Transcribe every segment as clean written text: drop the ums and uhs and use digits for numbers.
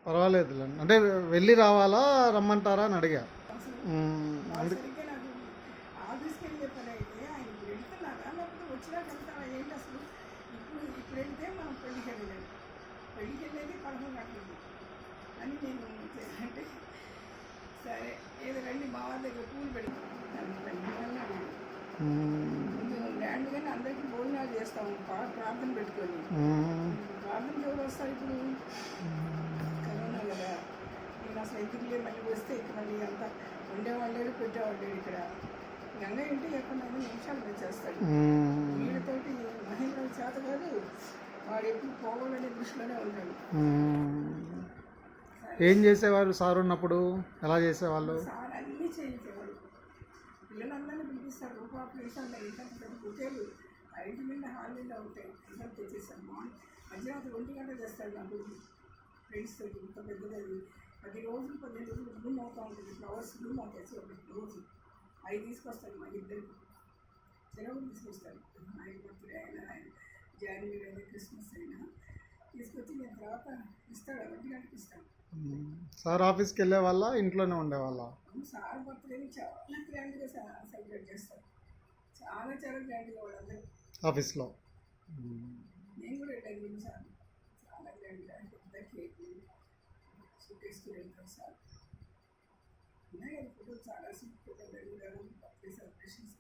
పర్వాలేదులేండి. అంటే వెళ్ళి రావాలా రమ్మంటారా అని అడిగా. అసలు అందుకు సరిగ్గా నాకు ఆఫీస్కి వెళ్ళే పని అయితే ఆయన వెళ్తున్నారా లేకపోతే వచ్చినా వెళ్తారా ఏంటి అసలు. ఇప్పుడు వెళ్తే మనం పెళ్ళికి వెళ్ళలేదు, పెళ్ళికి వెళ్ళేది 11 గంటలు అని నేను అంటే సరే ఏదో రండి మా వాళ్ళ దగ్గర పూలు పెడతాను కొంచెం గ్రాండ్గానే అందరికీ భోజనాలు చేస్తాము ప్రార్థన పెట్టుకొని. ప్రార్థనకి ఎవరు వస్తారు ఇప్పుడు, కరోనా కదా. నేను అసలు ఎందుకులే మళ్ళీ వస్తే ఇక్కడ మళ్ళీ అంతా ఉండేవాళ్ళేడు పెట్టేవాళ్ళేడు. ఇక్కడ గంగ ఇంటి ఎక్కడ 5 నిమిషాలు వచ్చేస్తాడు. వీళ్ళతోటి మహేంద్ర చేత కాదు, వాడు ఎప్పుడు పోవాలనే దృష్టిలోనే ఉంటాడు. ఏం చేసేవారు సార్ ఉన్నప్పుడు? ఎలా చేసేవాళ్ళు? సార్ అన్నీ చేయించేవాడు. పిల్లలందరినీ పిలిపిస్తారు, రూపాయలు ఇంత పెద్ద కుట్టేలు 5 నిండా హాల్ నిండా ఉంటాయి. అందరూ తెచ్చేస్తాను. మధ్యరాత్రి 1 గంట చేస్తాడు నాకు ఫ్రెండ్స్ తోటి. ఇంత పెద్దది 10 రోజులు 15 రోజులు బ్లూమ్ అవుతూ ఉంటుంది. ఫ్లవర్స్ బ్లూమ్ అవుతాయి రోజు. అవి తీసుకొస్తాను మా ఇద్దరికి, సెలవులు తీసుకొస్తాను. ఆయన బర్త్డే అయినా, ఆయన జనవరి అయినా, క్రిస్మస్ అయినా తీసుకొచ్చి నేను తర్వాత ఇస్తాడు. 1 గంటకి ఇస్తాను. సార్ ఆఫీస్కి వెళ్ళే వాళ్ళ ఇంట్లోనే ఉండేవాళ్ళ? సార్ బర్త్డేని చాలా గ్రాండ్గా సెలబ్రేట్ చేస్తారు. చాలా గ్రాండ్గా వాళ్ళందరూ ఆఫీస్లో. నేను కూడా వెళ్ళాను 2 సార్లు. చాలా గ్రాండ్గా పెద్ద కేక్ సూటేస్కి వెళ్తారు సార్. ఉన్నాయి కదా ఫోటోలు, చాలా ఫోటోలు వెళ్ళారు బర్త్డే సెలబ్రేషన్స్.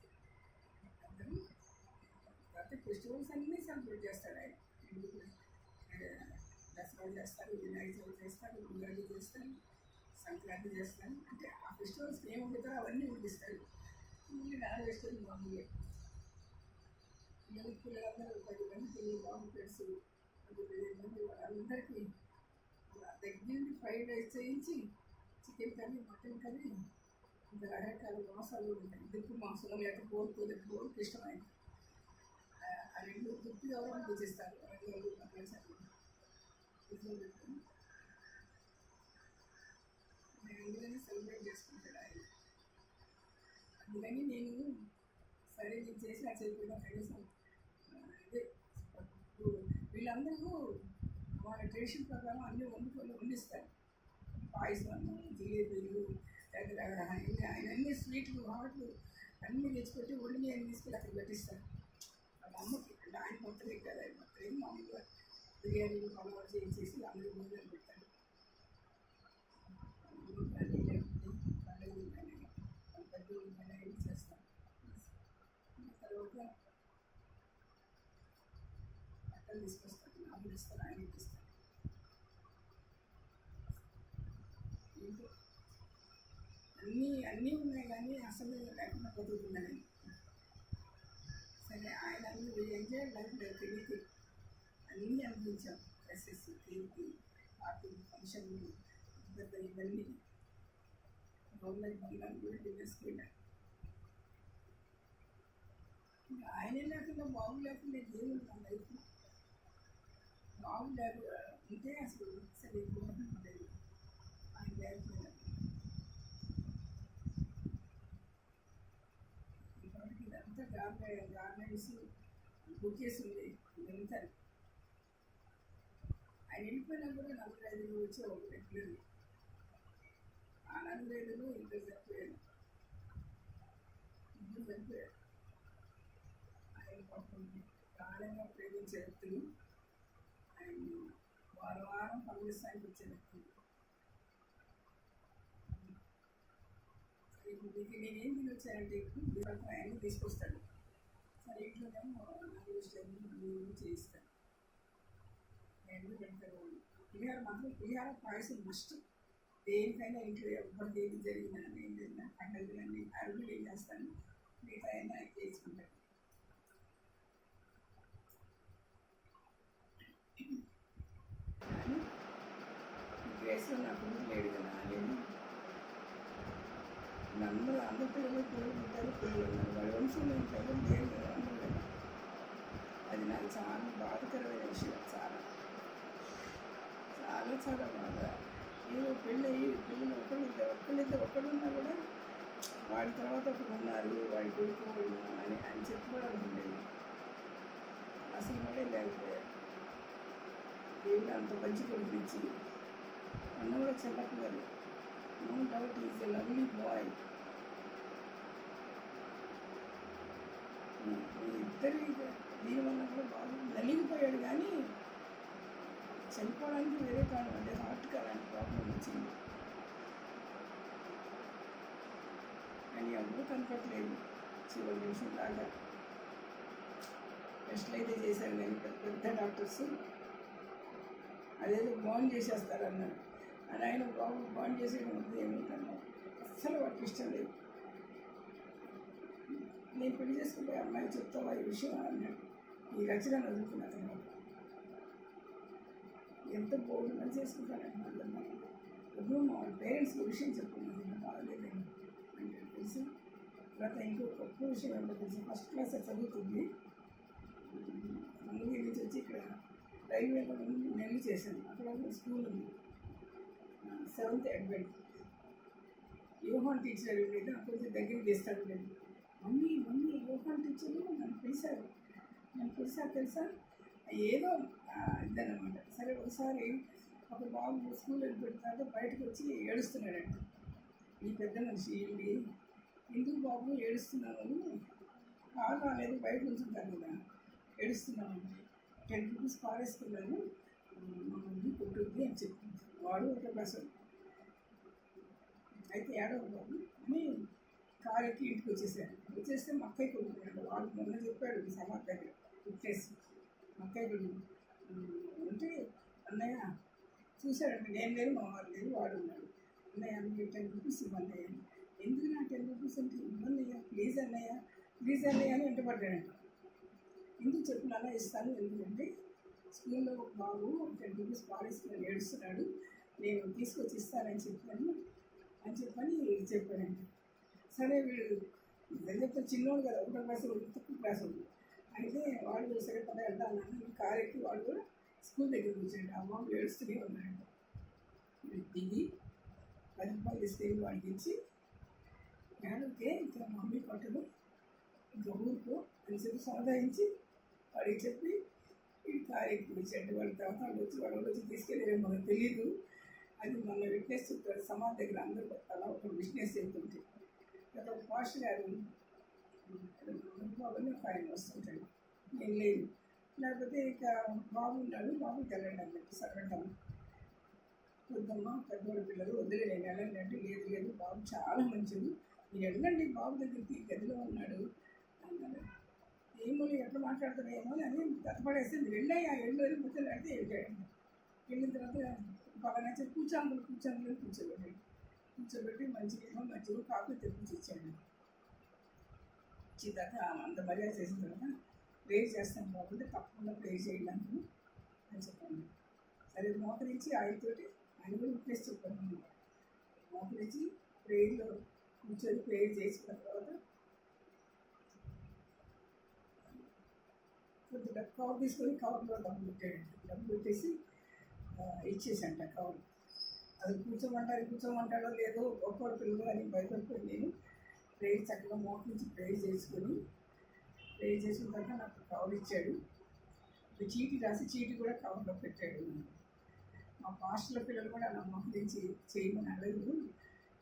అందరూ తర్వాత ఫెస్టివల్స్ అన్నీ సెలబ్రేట్ చేస్తారు. ఆయన దసరా చేస్తారు, వినాయక చవితి చేస్తారు, ఉగాది చేస్తారు, సంక్రాంతి చేస్తారు. అంటే ఆ ఫెస్టివల్స్కి ఏమి వండుతారో అవన్నీ వండిస్తారు. మళ్ళీ నాన్ వెజిటేరియన్ మామూలుగా పిల్లలందరూ 10 మంది పిల్లలు బాబు ఫ్రెండ్స్ 15 మంది వాళ్ళందరికీ దగ్గర నుండి ఫ్రైడ్ రైస్ చేయించి చికెన్ కర్రీ, మటన్ కర్రీ, ఇంకా రకరకాల మాంసాలు ఉంటాయి. దుప్పు మాంసం లేకపోతే పోరుకు ఇష్టమైన ఆ 2 దుప్పు ఎవరైనా తెచ్చిస్తారు. అందుకని సెలబ్రేట్ చేసుకుంటాడు ఆయన. అందుకని నేను సరే నేను చేసిన చేయకపోయినా కనీసం అదే వీళ్ళందరూ వాళ్ళ ట్రెడిషన్ ప్రకారం అన్నీ వండిస్తారు. పాయసం, జిలేబీలు, దగ్గర ఆయన అన్ని స్వీట్లు, హాట్లు అన్నీ తెచ్చిపెట్టి వండి అన్ని తీసుకెళ్ళి అక్కడ పెట్టిస్తారు. వాళ్ళ అమ్మకి అంటే ఆయన బర్త్డే కదా, ఆయన బర్త్డే మామూలుగా బిర్యానీలు పలవాలు చేసి అందరూ భోజనాలు పెడతారు. చేస్తాను. తర్వాత బట్టలు తీసుకొస్తాను, నాకు ఇస్తాను, ఆయన ఇస్తాను. అన్నీ ఉన్నాయి కానీ అసలు లేకుండా బతుకుతున్నాను. సరే ఆయన అన్ని ఎంజాయ్ లైఫ్ పెరిగి అన్నీ అనిపించాం. డ్రెస్సెస్, కేక్, పార్టీ, ఫంక్షన్లు, ఇవన్నీ గవర్నమెంట్ బంగారు కూడా డిన్నర్స్కి వెళ్ళాను. ఇంకా ఆయన లేకుండా బాబు లేకుండా దేవుడు నా లైఫ్లో బాబు లేకుండా ఉంటే అసలు ఉండేది. ఆయన లేకపోయినా ఇప్పటికి ఇదంతా గార్మెంట్స్ బుకేస్ ఉంది. ఇదంతా ఆయన వెళ్ళిపోయినా కూడా 45 వచ్చి ఒక రెగ్యులర్ 45 ఇద్దరు చనిపోయారు. ఆయన పాపం ప్రాణంగా ప్రేమించే వ్యక్తులు. ఆయన వారం పంపిస్తానికి వచ్చే వ్యక్తులు. ఇప్పుడు నేనేం తినొచ్చానంటే ఆయన తీసుకొస్తాడు. సరే ఇంట్లోనేమో నాకు ఇష్టం చేయిస్తాను. నేను పెడతాను. పులిహార పాయసం మస్ట్. దేనికైనా ఇంట్లో ఎవరికి ఏది జరిగినా నేను పండుగలన్నీ అరుగులు ఏం చేస్తాను, మిగతా అయినా చేసుకుంటాను. కానీ ఈ ప్లేస్లో నాకు లేడు కదా. నేను అందరు పిల్లలు ఉంటారు, పిల్లలు ఉన్నారు, వాళ్ళ వంశంలో ఉంటారు, లేదు కదా అందరూ కదా. అది నాకు చాలా బాధకరమైన విషయం. చాలా బాగా ఏదో పెళ్ళి పిల్లలు ఒక్కడున్నా కూడా వాడి తర్వాత ఒకరు ఉన్నారు, వాడి కొడుకు అని చెప్పుకోవడానికి అసలు కూడా లేకపోయారు. దేవుడు అంత మంచి కొడుకు ఇచ్చి చెల్లప్ప గారు. No doubt is a lovely boy. ఇద్దరు దీనివల్ల కూడా బాగా నలిగిపోయాడు, కానీ చనిపోవడానికి వేరే కారణం అంటే హార్ట్కి అలాంటి ప్రాబ్లం వచ్చింది. కానీ ఎవరు కనపట్లేదు చివరి నిమిషం దాకా. టెస్ట్లు అయితే చేశారు, కానీ పెద్ద డాక్టర్స్ అదేదో బాండ్ చేసేస్తారన్నారు. అని ఆయన బాండ్ చేసేయడం వద్దు ఏమిటన్నా, అస్సలు వాటికి ఇష్టం లేదు. నేను పెళ్లి చేసుకుంటే అమ్మాయి చెప్తావా ఈ విషయం అన్నాడు. ఈ రచన వదులుకున్నా తర్వాత ఎంత బోర్డు మంది చేసుకుంటానండి మళ్ళీ వద్దు మా పేరెంట్స్ విషయం చెప్పుకున్నాను బాగలేదని అంటే తెలిసి. తర్వాత ఇంకో గొప్ప విషయం ఏంటో తెలిసి ఫస్ట్ క్లాస్ చదువుతుంది. మంగళగిరి నుంచి వచ్చి ఇక్కడ రైల్వేలో నెల్లి చేశాను. అక్కడ స్కూల్ ఉంది, 7th అడ్వెంట్. యోహాన్ టీచర్ ఉండేది, కొంచెం దగ్గరికి చేస్తాడు లేదు. మమ్మీ యోహాన్ టీచర్లు నన్ను పిలిచారు తెలుసా ఏదో ఇదన్నమాట. సరే ఒకసారి ఒక బాబు స్కూల్ వెళ్ళిపెట్టిన బయటకు వచ్చి ఏడుస్తున్నాడంట. ఈ పెద్ద మనిషి ఏంటి ఎందుకు బాబు ఏడుస్తున్నాను, కారు రాలేదు బయట ఉంచుంటాను కదా, ఏడుస్తున్నాను 10 రూపీస్ పారేసుకున్నాను, మా మమ్మీ కొట్టుద్ది అని చెప్పింది. వాడు ఒక క్లాసు. అయితే ఏడవ బాబు అని కారు ఎక్కి ఇంటికి వచ్చేస్తే మా అక్కయ్య కొడుకున్నాడు. వాడు మొన్న చెప్పాడు సమాజ్ దగ్గర వచ్చేసి మా అక్కయ్య కొడుకు అంటే అన్నయ్య చూశాడంటే నేను లేదు మా వారు లేదు, వాడు ఉన్నాడు. అన్నయ్య అన్నయ్య 10 రూపీస్ ఇవ్వన్నయ్య. ఎందుకు నా 10 రూపీస్ అంటే ఇవ్వన్నయ్య ప్లీజ్ అన్నయ్య అని వెంటబడ్డాడంట. ఎందుకు చెప్పినా ఇస్తాను, ఎందుకంటే స్కూల్లో ఒక బాబు 10 రూపీస్ పారేసుకుని ఏడుస్తున్నాడు, నేను తీసుకొచ్చి ఇస్తానని చెప్పాను అని చెప్పానండి. సరే వీడు చెప్తే చిన్నోడు కదా, 1వ క్లాసు 3rd క్లాస్ ఉంది. అయితే వాడు సరే పద వెళ్దాను కారు ఎక్కి వాడు కూడా స్కూల్ దగ్గరికి వచ్చాడు. ఆ బాబు ఏడుస్తూనే ఉన్నాడు. దిగి 10 రూపాయలు తీసుకెళ్ళి వాడికి ఇచ్చి ఏడితే ఇంకా మమ్మీ కొట్టదు ఇంకా ఊరుకో అని చెప్పి సముదాయించి వాడికి చెప్పి ఈ కారు ఎక్కి వచ్చాడు. వాళ్ళ తర్వాత వాళ్ళు వచ్చి తీసుకెళ్ళి మనకు తెలియదు. అది మన విట్నెస్ చెప్తారు సమాజ్ దగ్గర అందరూ అలా ఒక విట్నెస్ చెప్తుంటే ఒక పాస్టర్ గారు బాబుని ఒక ఆయన వస్తుంటాడు, నేను లేదు. లేకపోతే ఇక బాబు ఉన్నాడు, బాబుకి వెళ్ళండి అని చెప్పి సరగటం వద్దమ్మా పెద్దవాడి పిల్లలు వద్దులే నేను వెళ్ళండి అంటే లేదు బాబు చాలా మంచిది, మీరు వెళ్ళండి బాబు దగ్గరికి గదిలో ఉన్నాడు అన్నాడు. ఏమో ఎట్లా మాట్లాడతారేమో అని తప్పడేస్తే మీరు వెళ్ళాయి ఆ ఎళ్ళు ముచ్చలు అయితే వెళ్ళాడు. వెళ్ళిన తర్వాత పక్కన చెప్పి కూర్చోబెట్టి మంచిగా కాఫీ తెప్పించి ఇచ్చాడు. ఇచ్చేదాక అంత మర్యాద చేసిన తర్వాత ప్రే చేస్తాను బాగుంటే తప్పకుండా ప్రే చేయడానికి అని చెప్పాను. సరే మోకరించి ఆయనతోటి ఆయన కూడా రిక్వెస్ట్ చెప్పాను. మోకరించి ప్రేయర్లో కూర్చొని ప్రేయర్ చేసుకున్న తర్వాత కొద్దిగా కవర్ తీసుకొని కవర్లో డబ్బులు పెట్టాడు. డబ్బులు పెట్టేసి ఇచ్చేసంట కవర్. అది కూర్చోమంటాడో లేదో ఒక్కొక్క పిల్లలు అని భయపడిపోయి నేను ప్రేయర్ చక్కగా మోకరించి ప్రేయర్ చేసుకుని ప్రేయర్ చేసిన తర్వాత నాకు కవర్ ఇచ్చాడు. చీటీ రాసి చీటీ కూడా కవర్లో పెట్టాడు. మా పాస్టర్ల పిల్లలు కూడా అలా మోకరించి చేయమని అడగదు.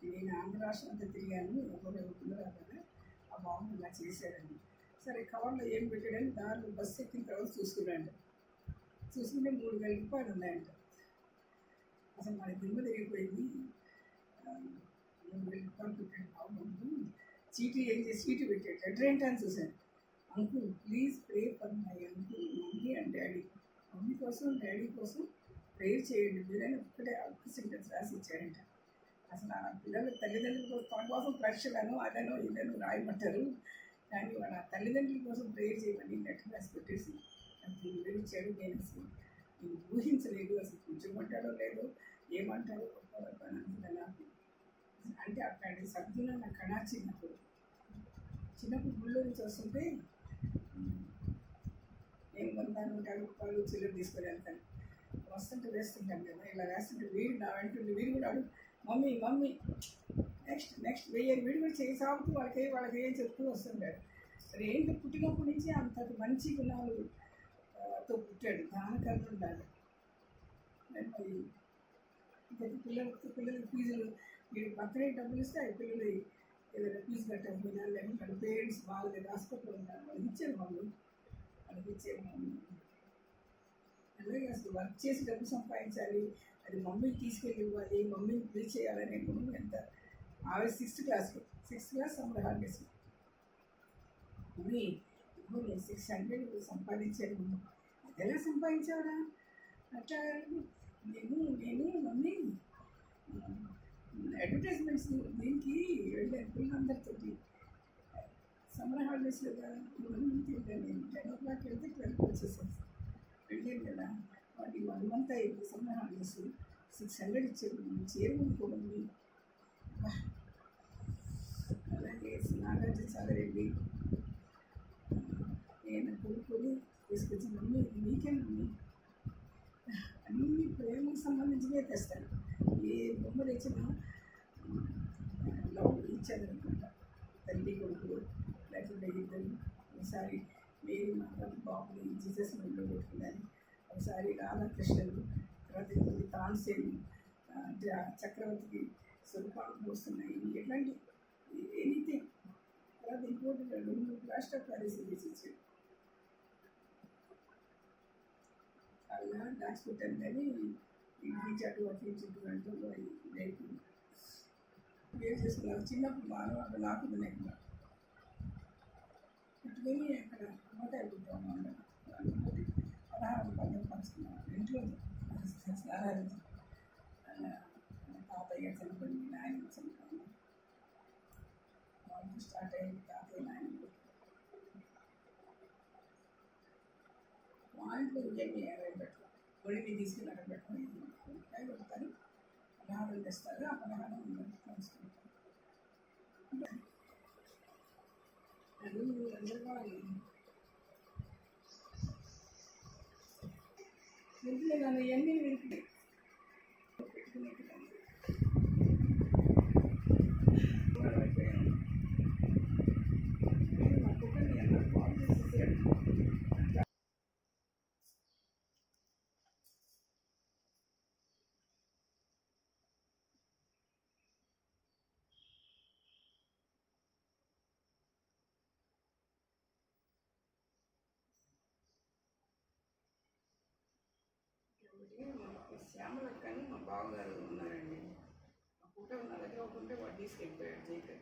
నేను ఆంధ్ర రాష్ట్రం అంతా తిరిగాను, ఎవరు పిల్లలు కదా ఆ బాబు ఇలా చేశాడని. సరే కవర్లో ఏం పెట్టాడని దారిలో బస్సు ఎక్కిన తర్వాత చూసుకున్నాడు. చూసుకుంటే 3,000 రూపాయలు ఉన్నాయంట. అసలు మన దిమ్మ తిరిగిపోయింది. 3,000 రూపాయలు పెట్టాడు బాబు. చీటీ ఏం చేసి చీటీ పెట్టాడు. అడ్రెంట్ అని చూశాను. Uncle please pray for my uncle mummy and daddy. Mummy కోసం డాడీ కోసం ప్రేయర్ చేయండి మీరైనా ఒక్క సెంటెన్స్ రాసి ఇచ్చాడంట. అసలు ఆ పిల్లలు తల్లిదండ్రుల కోసం పరీక్షలను అదనో ఇదనో రాయమంటారు, కానీ వాళ్ళ తల్లిదండ్రుల కోసం ప్రేయర్ చేయమని నెట్ రాసి పెట్టేసి నాకు వివరించాడు. నేను అసలు నేను ఊహించలేదు, అసలు కూర్చోమంటాడో లేదో ఏమంటారో గొప్ప అనుకున్నాను. నాకు అంటే అట్లాంటి సభ్యులు నాకు కణా చిన్నప్పుడు గుళ్ళో నుంచి వస్తుంటే నేను 150 రూపాయలు చిల్లర తీసుకొని వెళ్తాను. వస్తుంటే వేస్తుంటాను కదా, ఇలా వేస్తుంటే వీడు నా వెంటుండే వీడు కూడా మమ్మీ నెక్స్ట్ వెయ్యి వీడు కూడా చేయి సాగుతూ వాళ్ళకి ఏం చెప్తూ వస్తుంటాడు. సరే ఏంటి పుట్టినప్పటి నుంచి అంత మంచి గుణాలతో పుట్టాడు, దానికన్నా ఉండాలి. మరి ఇంకా పిల్లలకి ఫీజులు మీరు బర్త్డే డబ్బులు ఇస్తే అవి పిల్లలు ఏదైనా ఫీజు కట్టకపోయినా లేకపోతే వాళ్ళ పేరెంట్స్ బాగాలేదు హాస్పిటల్ ఉంటారు వాళ్ళకి ఇచ్చారు వాళ్ళకి ఇచ్చారు మమ్మీ. అలాగే అసలు వర్క్ చేసి డబ్బు సంపాదించాలి, అది మమ్మీకి తీసుకెళ్ళి ఇవ్వాలి, మమ్మీని బిల్ చేయాలనే గుణం ఎంత. ఆవిడ 6th class summer holidays. Mummy ఇప్పుడు నేను 600 సంపాదించాను. అది ఎలా సంపాదించావురా? అట్లా నేను మమ్మీ అడ్వర్టైజ్మెంట్స్ దీనికి వెళ్ళాను పిల్లలందరితో. సమ్మర్ హాలిడేస్లో నేను 10 o'clock వెళ్తే 12 వచ్చేసాను. వెళ్ళాను కదా, వాటి 1 month అయింది సమ్మర్ హాలిడేస్. 600 ఇచ్చారు, చీర కొనుక్కోండి. అలాగే నాగార్జున సాగర్ వెళ్ళి నేను కొనుక్కొని తీసుకొచ్చి మమ్మీ ఇది నీకే మమ్మీ, అన్ని ప్రేమకు సంబంధించినవే తెస్తాను. ఏ బొమ్మ తెచ్చినా లవ్ ఇచ్చారనుకుంటా, తల్లి కొడుకులు లేకపోతే ఇద్దరు. ఒకసారి మేరీ మాత బాబుని జీసస్ మెడలో పెట్టుకున్నాను, ఒకసారి రాధాకృష్ణులు, తర్వాత ఇంకొకటి తాన్సేను, చక్రవర్తికి స్వరూపాలు పోస్తున్నాయి, ఎట్లాంటి ఎనీథింగ్. తర్వాత ఇంకోటి 2-3 ప్లాస్టర్ ఆఫ్ ప్యారిస్ ఇచ్చాడు. అలా దాచిపెట్టాను కానీ ఇంటి చెట్టు అంటూ లేకుండా వేరు చేసుకున్నారు. చిన్నప్పుడు బాగా అక్కడ నాకు నేను పెట్టుకొని అక్కడ అమ్మకాయకుంటాము. 16 పండుగ పంచుకున్నాను ఇంట్లో స్నానాలు. తాతయ్య చనిపోయింది, నాయన చనిపోయింది, వాళ్ళు స్టార్ట్ అయ్యింది. తాతయ్య నాయన వాంట్లో ఇవన్నీ పెట్టాలి, ఒడిని తీసుకుని అక్కడ పెట్టుకొని కాయ కొడతారు, పలహారం తెస్తారు. ఆ పలహారం పంచుకుంటారు. అందరూ వింటున్నాయి కానీ ఇవన్నీ వింటున్నాయి పెట్టుకునేట్టుగా మా కుక్కర్ని ఎలా బాగు చేసేసాడు. శ్యామల కానీ మా బావగారు ఉన్నారండి. మా పూట నా దగ్గర ఒకటి వాడు తీసుకెళ్ళిపోయాడు జీకే.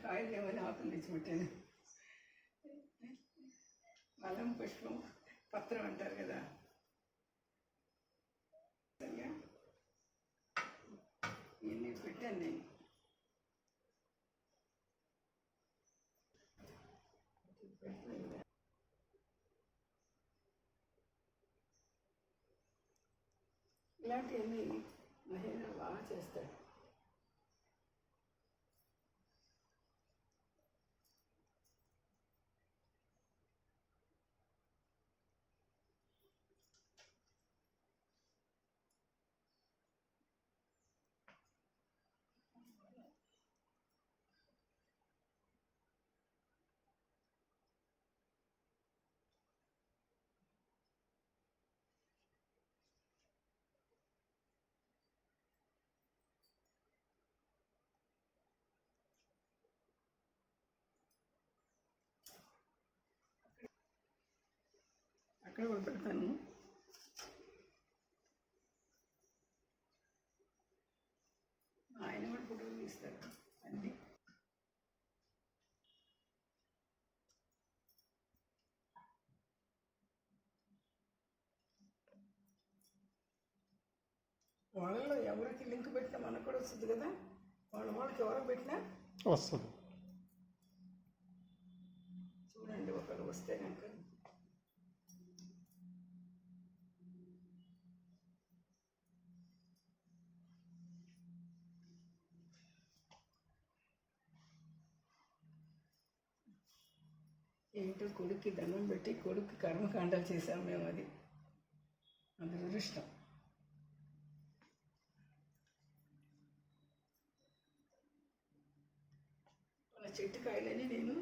కాయలు ఏమైనా ఆకులు తెచ్చిపెట్టాను. అలం పుష్పం పత్రం అంటారు కదా, ఇవన్నీ పెట్టాను నేను. ఇలాంటివన్నీ మహిళలు బాగా చేస్తారు. అక్కడ కూడా పెడతాను. ఆయన కూడా ఫోటోలు తీస్తారు అన్నీ. వాళ్ళలో ఎవరికి లింక్ పెట్టినా మనకు కూడా వస్తుంది కదా, వాళ్ళకి ఎవరికి పెట్టినా వస్తుంది. చూడండి ఒకరు వస్తే కనుక. ఏంటో కొడుక్కి దండం పెట్టి కొడుక్కి కర్మకాండాలు చేశాం మేము, అది దురదృష్టం. చెట్టు కాయలని నేను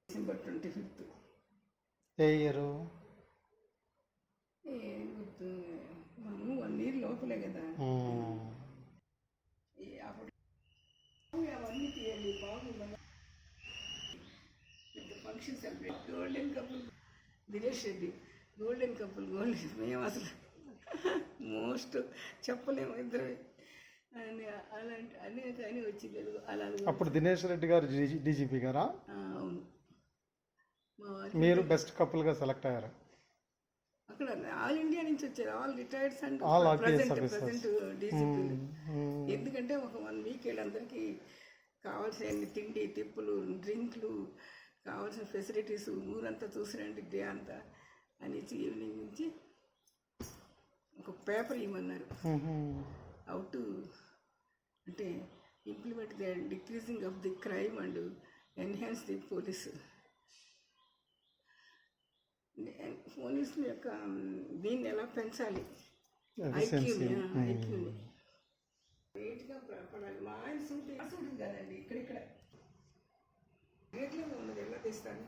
డిసెంబర్ 25th ఏ ఇయరు? ఏం గుర్తు, మనము 1 year లోపలే కదా. అప్పుడు అవన్నీ తీయాలి బాగుంది. పెద్ద function celebrate golden couple Dinesh Reddy, golden couple మేము అసలు మోస్ట్ చెప్పలేము ఇద్దరు అని అలాంటి అనేక అని వచ్చింది అలా. అప్పుడు దినేష్ రెడ్డి గారు డీజీపీ గారా? అవును. మీరు బెస్ట్ కపుల్గా సెలెక్ట్ అయ్యారు. అక్కడ ఆల్ ఇండియా నుంచి వచ్చారు, ఆల్ రిటైర్డ్స్ అండ్ All ప్రజెంట్ డీజీపీలు. ఎందుకంటే ఒక 1 week వీళ్ళందరికీ కావాల్సిన తిండి తిప్పులు డ్రింక్లు కావాల్సిన ఫెసిలిటీస్ ఊరంతా చూసిరండి డే అంతా అని ఈవినింగ్ నుంచి ఒక పేపర్ ఇవ్వమన్నారు. హౌ టు అంటే implement the decreasing of the crime and enhance the police యొక్క దీన్ని ఎలా పెంచాలి, ఐక్యూని నీట్గా పడాలి. మా ఆయన సూట్ కదండి, ఇక్కడిక్కడ నీట్గా ఉన్నది ఎలా తీస్తాను.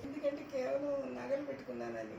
ఎందుకంటే కేవలం నగలు పెట్టుకున్నానని.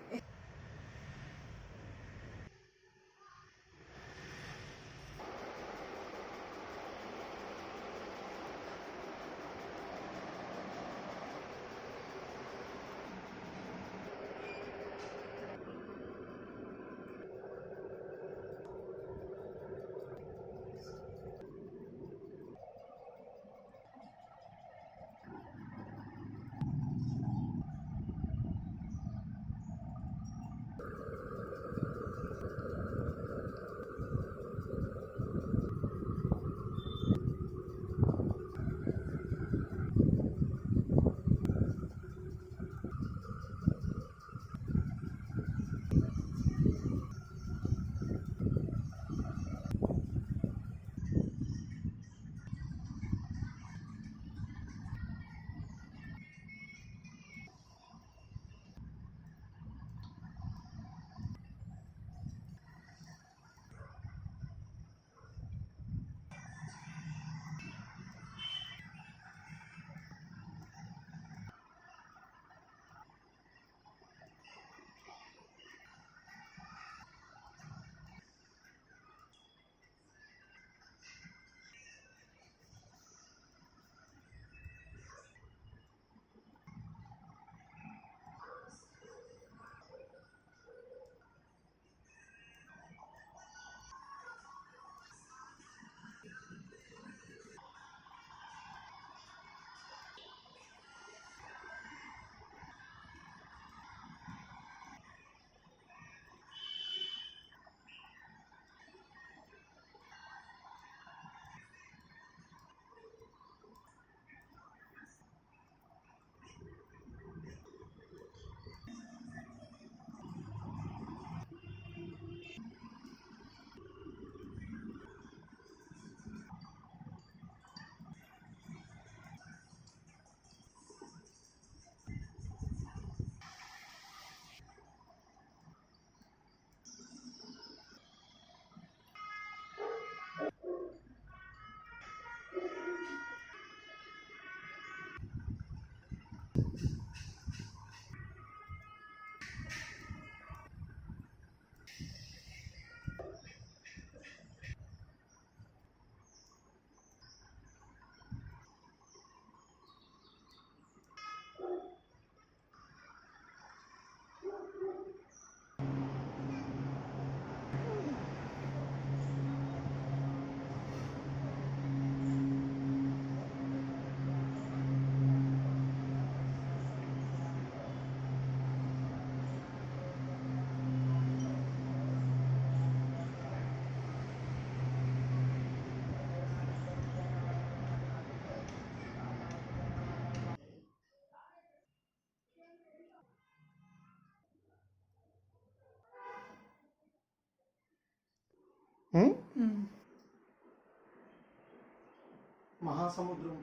మహాసముద్రం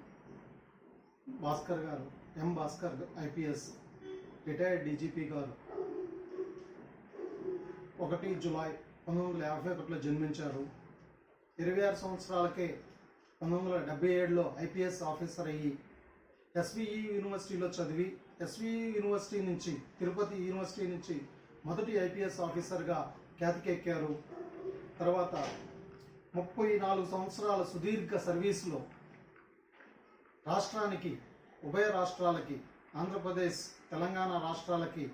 భాస్కర్ గారు, ఎం భాస్కర్ ఐపీఎస్ రిటైర్డ్ డీజీపీ గారు ఒక 1 జూలై 1951లో జన్మించారు. 26 సంవత్సరాలకే 1977లో ఐపీఎస్ ఆఫీసర్ అయ్యి ఎస్విఈ యూనివర్సిటీలో చదివి ఎస్విఈ యూనివర్సిటీ నుంచి తిరుపతి యూనివర్సిటీ నుంచి మొదటి ఐపీఎస్ ఆఫీసర్గా ఖ్యాతికెక్కారు. తర్వాత 34 సంవత్సరాల సుదీర్ఘ సర్వీసులో రాష్ట్రానికి, ఉభయ రాష్ట్రాలకి, ఆంధ్రప్రదేశ్ తెలంగాణ రాష్ట్రాలకి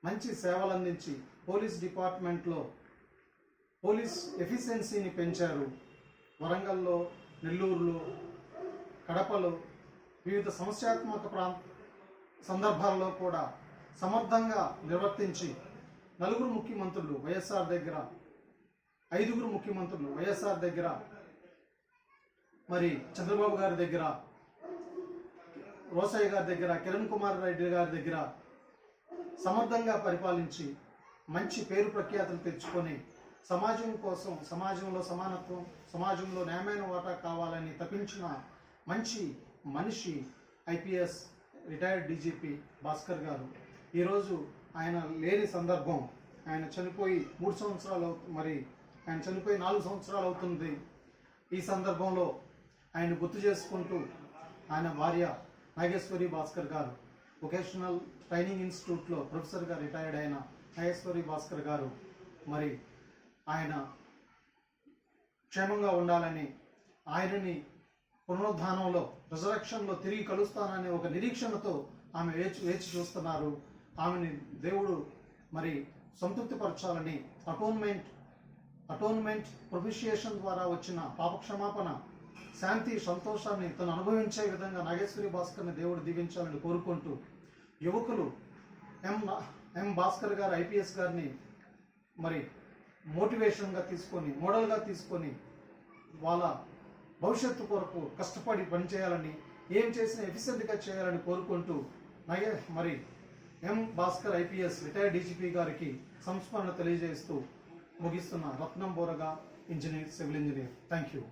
మంచి సేవలు అందించి పోలీస్ డిపార్ట్మెంట్లో పోలీస్ ఎఫిషియన్సీని పెంచారు. వరంగల్లో, నెల్లూరులో, కడపలో వివిధ సమస్యాత్మక సందర్భాల్లో కూడా సమర్థంగా నిర్వర్తించి 4 ముఖ్యమంత్రులు వైఎస్ఆర్ దగ్గర, 5 ముఖ్యమంత్రులు వైఎస్ఆర్ దగ్గర, మరి చంద్రబాబు గారి దగ్గర, రోసయ్య గారి దగ్గర, కిరణ్ కుమార్ రెడ్డి గారి దగ్గర సమర్థంగా పరిపాలించి మంచి పేరు ప్రఖ్యాతులు తెచ్చుకొని సమాజం కోసం, సమాజంలో సమానత్వం, సమాజంలో న్యాయమైన వాటా కావాలని తప్పించిన మంచి మనిషి ఐపీఎస్ రిటైర్డ్ డీజీపీ భాస్కర్ గారు. ఈరోజు ఆయన లేని సందర్భం, ఆయన చనిపోయి 3 సంవత్సరాలు మరి ఆయన చనిపోయి 4 సంవత్సరాలు అవుతుంది. ఈ సందర్భంలో ఆయన గుర్తు చేసుకుంటూ ఆయన భార్య నాగేశ్వరి భాస్కర్ గారు వొకేషనల్ ట్రైనింగ్ ఇన్స్టిట్యూట్లో ప్రొఫెసర్గా రిటైర్డ్ అయిన నాగేశ్వరి భాస్కర్ గారు మరి ఆయన క్షేమంగా ఉండాలని, ఆయనని పునరుద్ధానంలో, రిజరక్షన్లో తిరిగి కలుస్తాననే ఒక నిరీక్షణతో ఆమె వేచి చూస్తున్నారు. ఆమెని దేవుడు మరి సంతృప్తిపరచాలని అటోన్మెంట్ ప్రొఫిషియేషన్ ద్వారా వచ్చిన పాపక్షమాపణ, శాంతి, సంతోషాన్ని తను అనుభవించే విధంగా నాగేశ్వరి భాస్కర్ని దేవుడు దీవించాలని కోరుకుంటూ, యువకులు ఎం భాస్కర్ గారు ఐపీఎస్ గారిని మరి మోటివేషన్గా తీసుకొని, మోడల్గా తీసుకొని వాళ్ళ భవిష్యత్తు కొరకు కష్టపడి పనిచేయాలని, ఏం చేసినా ఎఫిషియెంట్గా చేయాలని కోరుకుంటూ మరి M Bhaskar IPS retired DGP గారికి సంస్మరణ తెలియజేస్తూ ముగిస్తున్న Ratnam Boraga, engineer, civil engineer. Thank you.